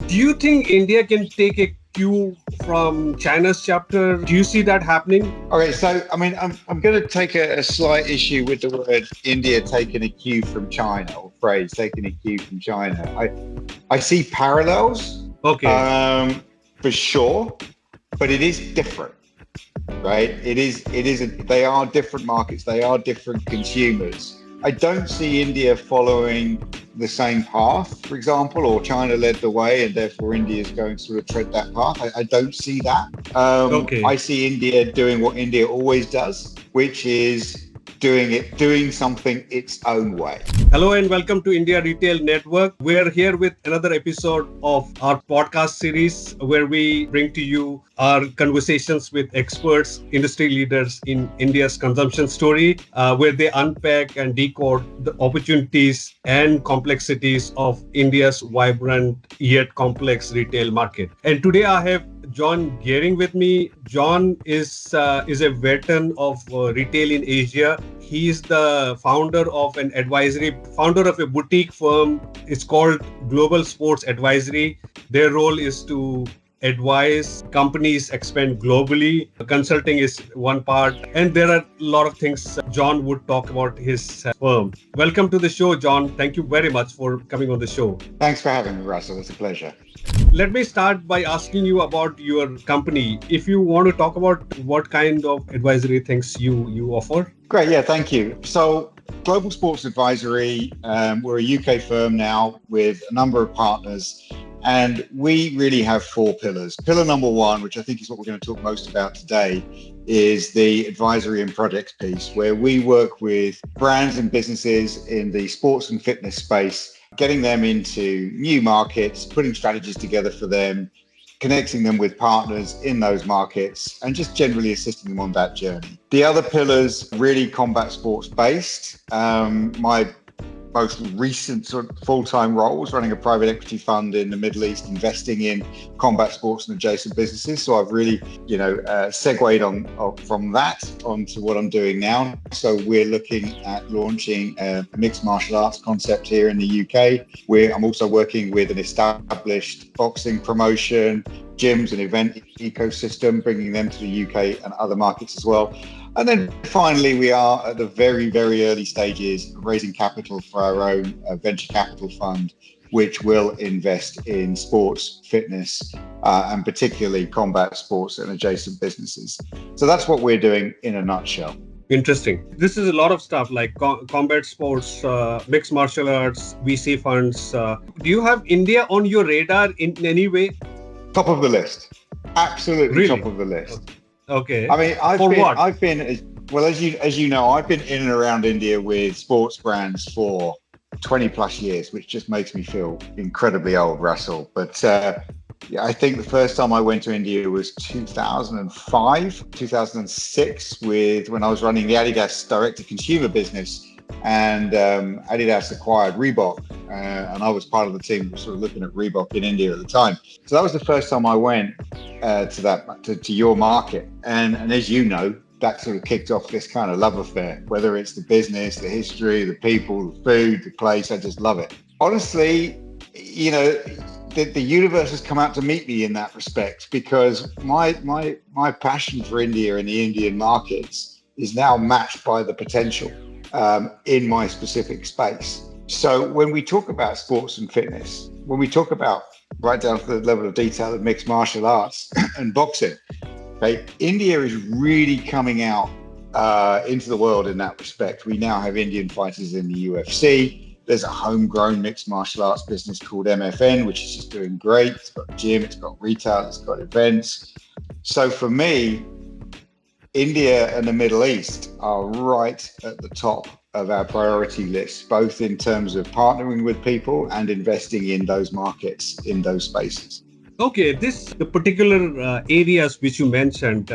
Do you think India can take a cue from China's chapter? Do you see that happening? Okay, so I'm going to take a slight issue with the word India taking a cue from China, or phrase taking a cue from China. I see parallels, Okay. for sure, but it is different, right? They are different markets, they are different consumers. I don't see India following the same path, for example, or China led the way and therefore India is going to sort of tread that path. I don't see that. I Okay. see India doing what India always does, which is doing something its own way. Hello and welcome to India Retail Network. We're here with another episode of our podcast series where we bring to you our conversations with experts, industry leaders in India's consumption story, where they unpack and decode the opportunities and complexities of India's vibrant yet complex retail market. And today I have John Gearing with me. John is a veteran of retail in Asia. He is the founder of a boutique firm. It's called Global Sports Advisory. Their role is to advise companies expand globally. Consulting is one part, and there are a lot of things John would talk about his firm. Welcome to the show, John. Thank you very much for coming on the show. Thanks for having me, Rasul. It's a pleasure. Let me start by asking you about your company. If you want to talk about what kind of advisory things you offer. Great, yeah, thank you. So Global Sports Advisory, we're a UK firm now with a number of partners, and we really have four pillars. Pillar number one, which I think is what we're going to talk most about today, is the advisory and projects piece, where we work with brands and businesses in the sports and fitness space, getting them into new markets, putting strategies together for them, connecting them with partners in those markets, and just generally assisting them on that journey. The other pillars, really combat sports based. My most recent sort of full-time role was running a private equity fund in the Middle East, investing in combat sports and adjacent businesses. So I've really, segued on from that onto what I'm doing now. So we're looking at launching a mixed martial arts concept here in the UK. I'm also working with an established boxing promotion, gyms and event ecosystem, bringing them to the UK and other markets as well. And then finally, we are at the very, very early stages of raising capital for our own venture capital fund, which will invest in sports, fitness, and particularly combat sports and adjacent businesses. So that's what we're doing in a nutshell. Interesting. This is a lot of stuff like combat sports, mixed martial arts, VC funds. Do you have India on your radar in any way? Top of the list. Absolutely Really? Top of the list. Okay. I mean, What? I've been, as you know, I've been in and around India with sports brands for 20 plus years, which just makes me feel incredibly old, Rasul. But I think the first time I went to India was 2005, 2006, when I was running the Adidas direct-to-consumer business, and Adidas acquired Reebok, and I was part of the team that was sort of looking at Reebok in India at the time. So that was the first time I went to your market, and as you know, that sort of kicked off this kind of love affair. Whether it's the business, the history, the people, the food, the place, I just love it. Honestly, the universe has come out to meet me in that respect, because my passion for India and the Indian markets is now matched by the potential in my specific space. So when we talk about sports and fitness, when we talk about right down to the level of detail of mixed martial arts and boxing, okay, India is really coming out into the world in that respect. We now have Indian fighters in the UFC. There's a homegrown mixed martial arts business called MFN, which is just doing great. It's got a gym, it's got retail, it's got events. So for me, India and the Middle East are right at the top of our priority list, both in terms of partnering with people and investing in those markets, in those spaces. Okay, the particular areas which you mentioned,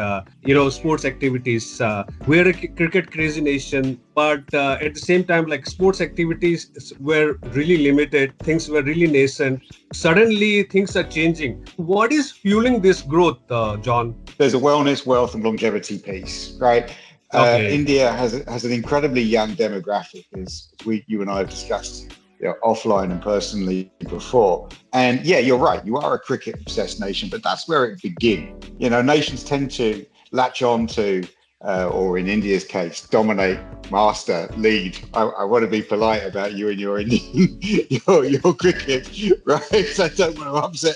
sports activities. We're a cricket crazy nation, but at the same time, like sports activities were really limited. Things were really nascent. Suddenly, things are changing. What is fueling this growth, John? There's a wellness, wealth, and longevity piece, right? Okay. India has an incredibly young demographic, as you and I have discussed offline and personally before. And yeah, you're right. You are a cricket obsessed nation, but that's where it begins. Nations tend to latch on to, or in India's case, dominate, master, lead. I want to be polite about you and your Indian, your cricket, right? So I don't want to upset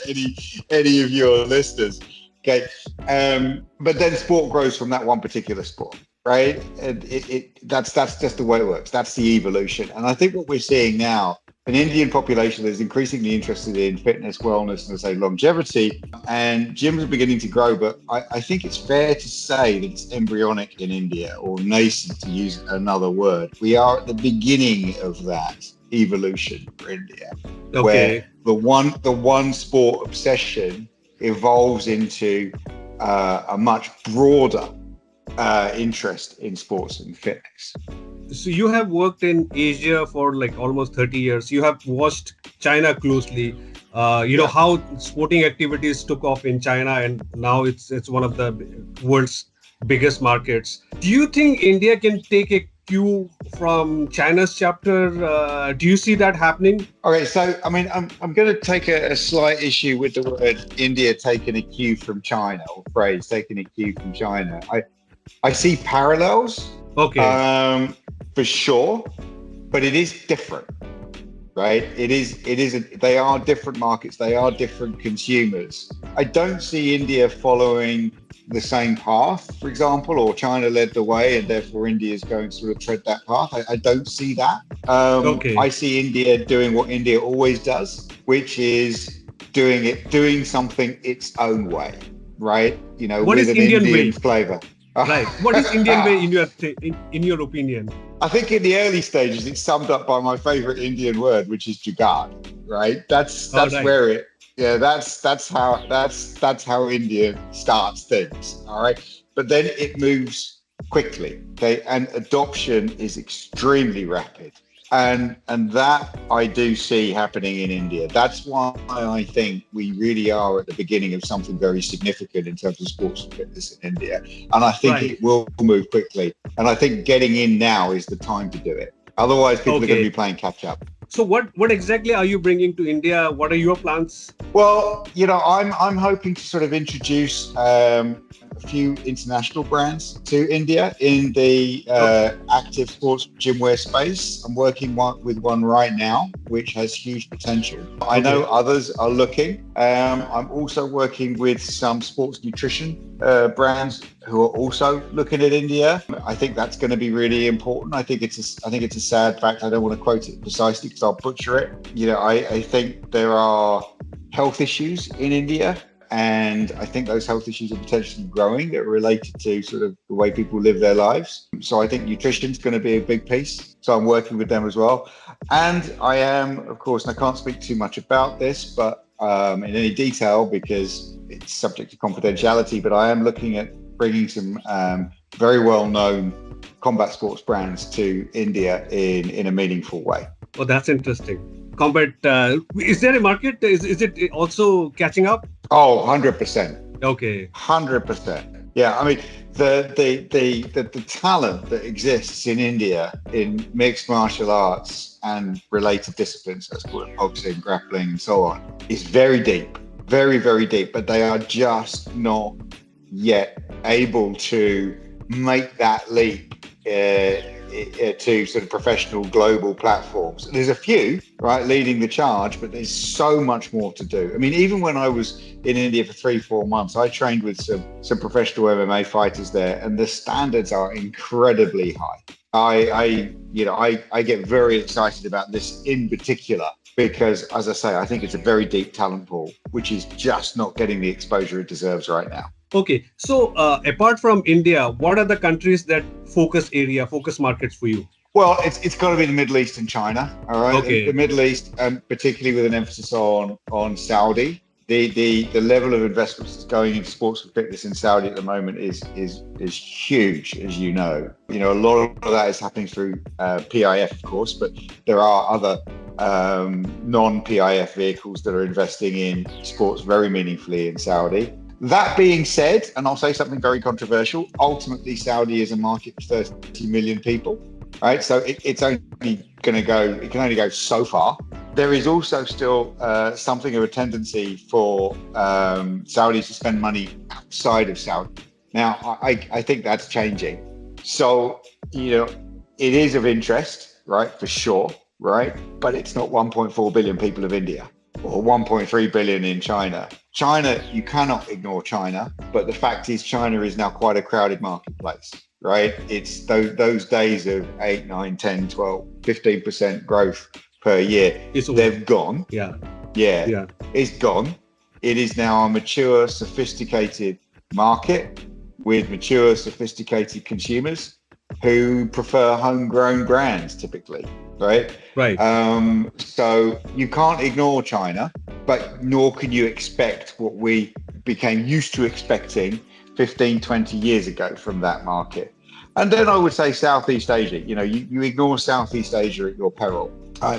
any of your listeners. Okay, but then sport grows from that one particular sport, right? And that's just the way it works. That's the evolution. And I think what we're seeing now, an Indian population that is increasingly interested in fitness, wellness, and I say longevity, and gyms are beginning to grow. But I think it's fair to say that it's embryonic in India, or nascent, to use another word. We are at the beginning of that evolution for India, where the one sport obsession evolves into a much broader interest in sports and fitness. So you have worked in Asia for like almost 30 years. You have watched China closely. You know how sporting activities took off in China, and now it's one of the world's biggest markets. Do you think India can take a cue from China's chapter? Do you see that happening? Okay, so I mean, I'm going to take a slight issue with the word India taking a cue from China, or phrase taking a cue from China. I see parallels, for sure, but it is different, right? They are different markets. They are different consumers. I don't see India following the same path, for example, or China led the way and therefore India is going to sort of tread that path. I don't see that. I see India doing what India always does, which is doing something its own way, right? What with is an Indian flavor. Right. What is Indian way in your opinion? I think in the early stages, it's summed up by my favorite Indian word, which is jugaad, right? That's where it. Yeah, that's how India starts things. All right, but then it moves quickly. And adoption is extremely rapid. And that I do see happening in India. That's why I think we really are at the beginning of something very significant in terms of sports and fitness in India. And I think it will move quickly. And I think getting in now is the time to do it. Otherwise, people are going to be playing catch up. So what exactly are you bringing to India? What are your plans? Well, I'm hoping to sort of introduce a few international brands to India in the active sports gym wear space. I'm working with one right now, which has huge potential. I know others are looking. I'm also working with some sports nutrition brands who are also looking at India. I think that's going to be really important. I think it's a sad fact. I don't want to quote it precisely because I'll butcher it. I think there are health issues in India, and I think those health issues are potentially growing that are related to sort of the way people live their lives. So I think nutrition is going to be a big piece. So I'm working with them as well. And I am, of course, and I can't speak too much about this, but in any detail because it's subject to confidentiality, but I am looking at bringing some very well-known combat sports brands to India in a meaningful way. Oh, that's interesting. Combat, is there a market? Is it also catching up? Oh, 100%. Okay. 100%. Yeah, I mean, the talent that exists in India in mixed martial arts and related disciplines, let's call it boxing, grappling, and so on, is very deep, very, very deep. But they are just not yet able to make that leap to sort of professional global platforms. There's a few, right, leading the charge, but there's so much more to do. I mean, even when I was in India for 3-4 months, I trained with some professional MMA fighters there, and the standards are incredibly high. I get very excited about this in particular because, as I say, I think it's a very deep talent pool, which is just not getting the exposure it deserves right now. Okay, so apart from India, what are the countries that focus markets for you? Well, it's got to be the Middle East and China. All right, the Middle East, particularly with an emphasis on Saudi. The level of investments that's going into sports and fitness in Saudi at the moment is huge, as you know. A lot of that is happening through PIF, of course, but there are other non-PIF vehicles that are investing in sports very meaningfully in Saudi. That being said, and I'll say something very controversial, ultimately Saudi is a market of 30 million people. right? So it's only going to go, it can only go so far. There is also still something of a tendency for Saudis to spend money outside of Saudi. Now, I think that's changing. So, it is of interest, right, for sure, right? But it's not 1.4 billion people of India or 1.3 billion in China. China, you cannot ignore China, but the fact is China is now quite a crowded marketplace, right? It's those days of 8, 9, 10, 12, 15% growth per year. They've gone. Yeah. It's gone. It is now a mature, sophisticated market with mature, sophisticated consumers who prefer homegrown brands typically, right? Right. So you can't ignore China, but nor can you expect what we became used to expecting 15, 20 years ago from that market. And then I would say Southeast Asia. You ignore Southeast Asia at your peril.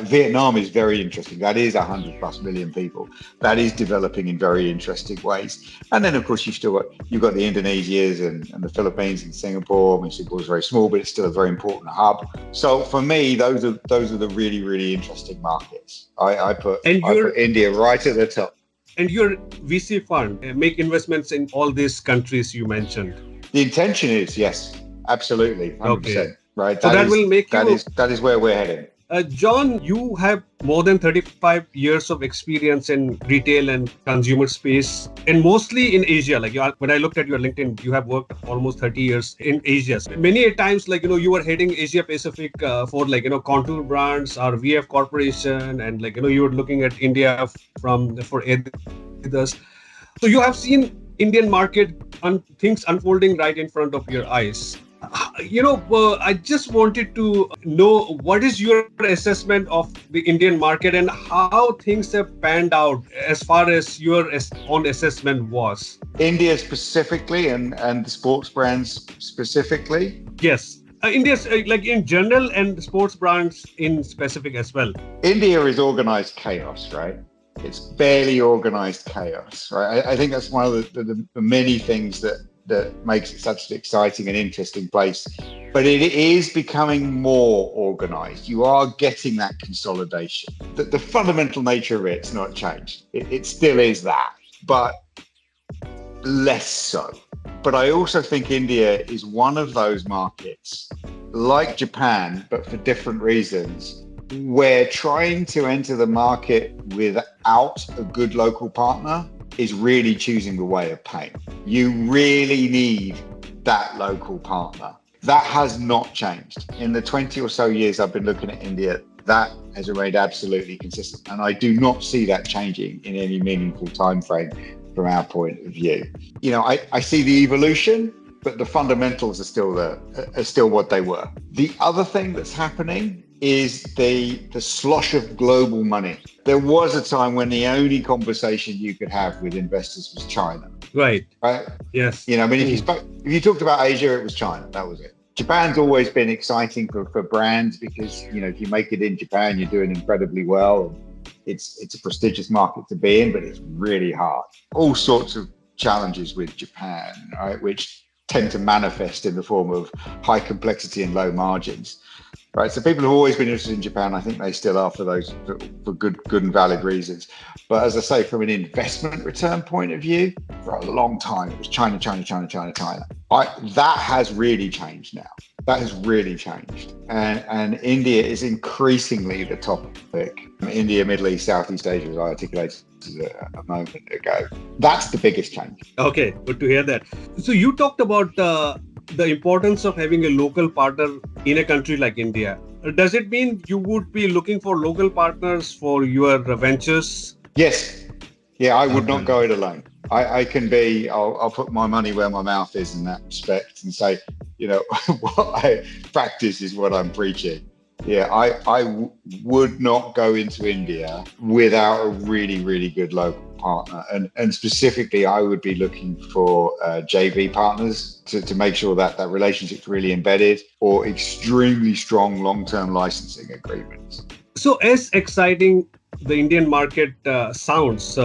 Vietnam is very interesting. That is 100+ million people. That is developing in very interesting ways. And then, of course, you've got the Indonesias and the Philippines and Singapore. I mean, Singapore is very small, but it's still a very important hub. So for me, those are the really, really interesting markets. I put India right at the top. And your VC fund make investments in all these countries you mentioned. The intention is yes, absolutely, 100%. Okay. Right. So that will make that is where we're heading. John, you have more than 35 years of experience in retail and consumer space, and mostly in Asia. When I looked at your LinkedIn, you have worked almost 30 years in Asia. Many a times, you were heading Asia Pacific for Contour Brands or VF Corporation, and you were looking at India for others. So you have seen Indian market and things unfolding right in front of your eyes. I just wanted to know what is your assessment of the Indian market and how things have panned out as far as your own assessment was. India specifically and the sports brands specifically? Yes. India's in general and sports brands in specific as well. India is organized chaos, right? It's barely organized chaos, right? I think that's one of the many things that makes it such an exciting and interesting place. But it is becoming more organized. You are getting that consolidation. The fundamental nature of it's not changed. It still is that, but less so. But I also think India is one of those markets, like Japan, but for different reasons, where trying to enter the market without a good local partner is really choosing the way of pain. You really need that local partner. That has not changed. In the 20 or so years I've been looking at India, that has remained absolutely consistent. And I do not see that changing in any meaningful time frame from our point of view. I see the evolution, but the fundamentals are still what they were. The other thing that's happening is the slosh of global money. There was a time when the only conversation you could have with investors was China. Right. Yes. If you talked about Asia, it was China. That was it. Japan's always been exciting for brands because, if you make it in Japan, you're doing incredibly well. It's a prestigious market to be in, but it's really hard. All sorts of challenges with Japan, right, which tend to manifest in the form of high complexity and low margins. Right, so people have always been interested in Japan. I think they still are for good and valid reasons. But as I say, from an investment return point of view, for a long time it was China. That has really changed now. That has really changed, and India is increasingly the topic. India, Middle East, Southeast Asia, as I articulated a moment ago. That's the biggest change. Okay, good to hear that. So you talked about the importance of having a local partner in a country like India. Does it mean you would be looking for local partners for your ventures? Yes. Yeah, I would not go it alone. I'll put my money where my mouth is in that respect and say, what I practice is what I'm preaching. Yeah, I would not go into India without a really, really good local partner. And specifically, I would be looking for JV partners to make sure that relationship's really embedded, or extremely strong long-term licensing agreements. So as exciting the Indian market sounds,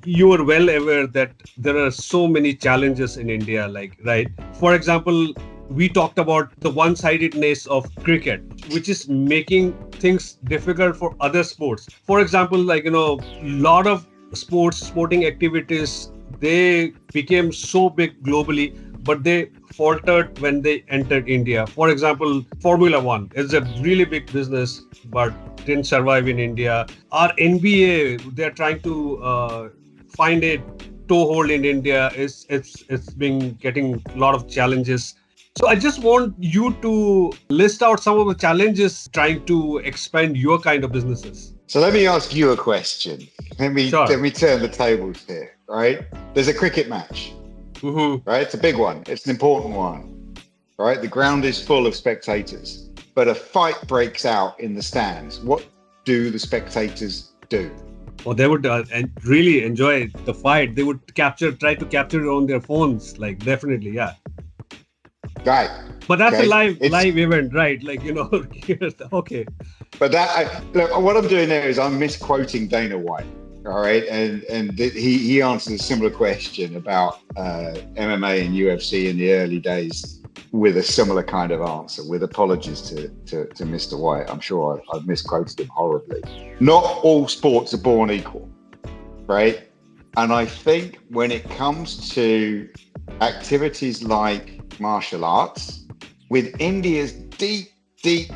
you are well aware that there are so many challenges in India, right? For example, we talked about the one-sidedness of cricket, which is making things difficult for other sports. For example, lot of sporting activities, they became so big globally, but they faltered when they entered India. For example, Formula One is a really big business, but didn't survive in India. Our NBA, they're trying to find a toehold in India. It's been getting a lot of challenges. So I just want you to list out some of the challenges trying to expand your kind of businesses. So let me ask you a question. Let me turn the tables here, right? There's a cricket match, right? It's a big one. It's an important one, right? The ground is full of spectators, but a fight breaks out in the stands. What do the spectators do? Well, they would really enjoy the fight. They would try to capture it on their phones. Like, definitely, yeah. Right. But that's a live event, right? Okay. But look, what I'm doing there is I'm misquoting Dana White. All right, and he answered a similar question about MMA and UFC in the early days with a similar kind of answer, with apologies to Mr. White. I'm sure I've misquoted him horribly. Not all sports are born equal, right? And I think when it comes to activities like martial arts, with India's deep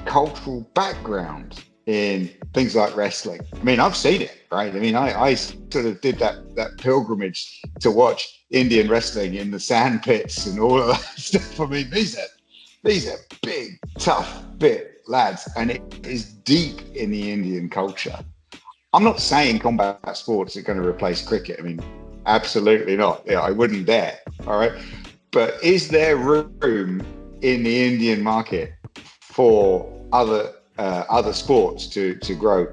cultural background in things like wrestling. I mean, I've seen it, right? I mean, I sort of did that pilgrimage to watch Indian wrestling in the sand pits and all of that stuff. I mean, these are big, tough, fit lads, and it is deep in the Indian culture. I'm not saying combat sports are going to replace cricket. I mean, absolutely not. Yeah, I wouldn't dare. All right. But is there room in the Indian market for other sports to grow?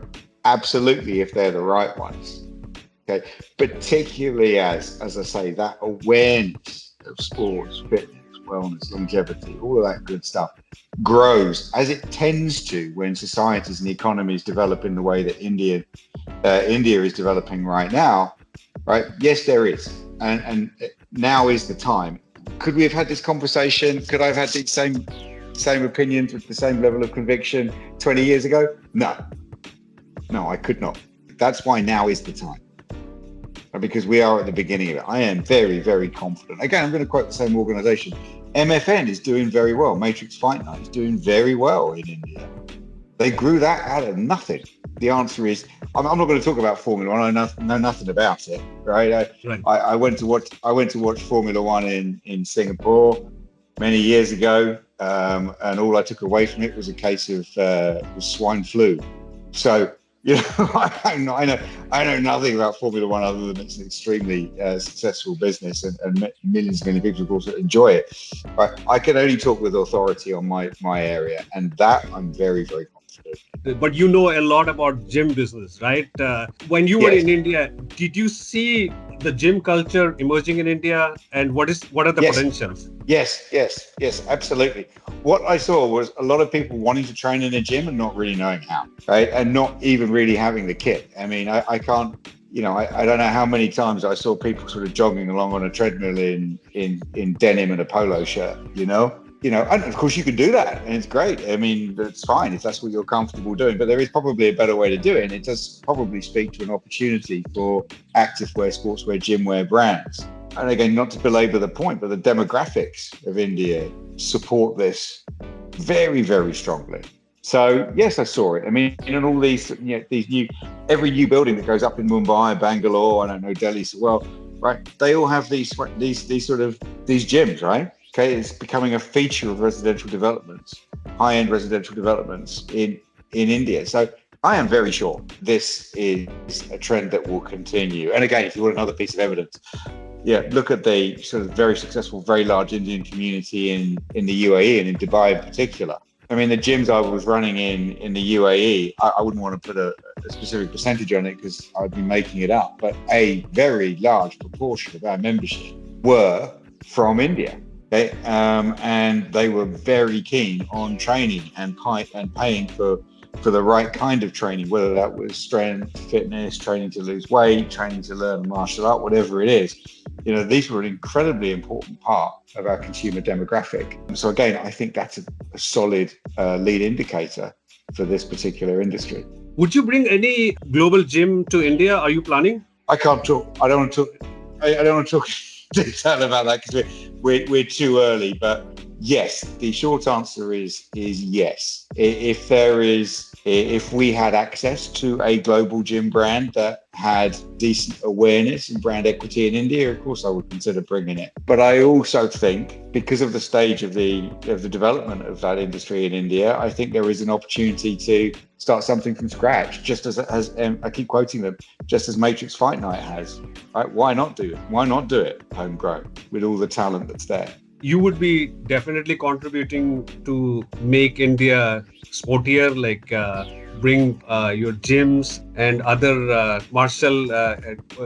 Absolutely, if they're the right ones. Okay, particularly as I say, that awareness of sports, fitness, wellness, longevity, all of that good stuff grows as it tends to when societies and economies develop in the way that India is developing right now. Right? Yes, there is, and now is the time. Could we have had this conversation? Could I have had the same opinions with the same level of conviction 20 years ago? No, I could not. That's why now is the time. Because we are at the beginning of it. I am very, very confident. Again, I'm going to quote the same organization. MFN is doing very well. Matrix Fight Night is doing very well in India. They grew that out of nothing. The answer is, I'm not going to talk about Formula One. I know nothing about it, right? I went to watch Formula One in Singapore many years ago, and all I took away from it was a case of swine flu. So, I know nothing about Formula One other than it's an extremely successful business and millions of people, of course, enjoy it. But I can only talk with authority on my area, and that I'm very, very confident. But you know a lot about gym business, right? When you were in India, did you see the gym culture emerging in India, and what are the potentials? Yes, absolutely. What I saw was a lot of people wanting to train in a gym and not really knowing how, right? And not even really having the kit. I mean, I can't, I don't know how many times I saw people sort of jogging along on a treadmill in denim and a polo shirt, and of course you can do that and it's great. I mean, that's fine if that's what you're comfortable doing, but there is probably a better way to do it. And it does probably speak to an opportunity for activewear, sportswear, gymwear brands. And again, not to belabor the point, but the demographics of India support this very, very strongly. So yes, I saw it. I mean, and all these every new building that goes up in Mumbai, Bangalore, I don't know, Delhi so well, right? They all have these gyms, right? Okay, it's becoming a feature of residential developments, high-end residential developments in India. So I am very sure this is a trend that will continue. And again, if you want another piece of evidence, look at the sort of very successful, very large Indian community in the UAE and in Dubai in particular. I mean, the gyms I was running in the UAE, I wouldn't want to put a specific percentage on it because I'd be making it up, but a very large proportion of our membership were from India. Okay? And they were very keen on training and paying for the right kind of training, whether that was strength, fitness, training to lose weight, training to learn martial art, whatever it is. these were an incredibly important part of our consumer demographic. So again, I think that's a solid lead indicator for this particular industry. Would you bring any global gym to India? Are you planning? I can't talk. I don't want to talk. I don't want to talk in detail about that because we're too early. But yes, the short answer is yes. If we had access to a global gym brand that had decent awareness and brand equity in India, of course I would consider bringing it. But I also think, because of the stage of the development of that industry in India, I think there is an opportunity to start something from scratch, just as I keep quoting them, just as Matrix Fight Night has. Right? Why not do it? Why not do it homegrown with all the talent that's there? You would be definitely contributing to make India sportier, like bring your gyms and other martial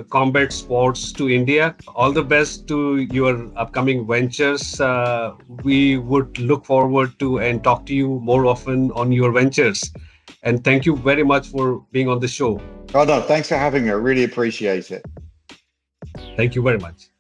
combat sports to India. All the best to your upcoming ventures. We would look forward to and talk to you more often on your ventures. And thank you very much for being on the show. Oh no, thanks for having me. I really appreciate it. Thank you very much.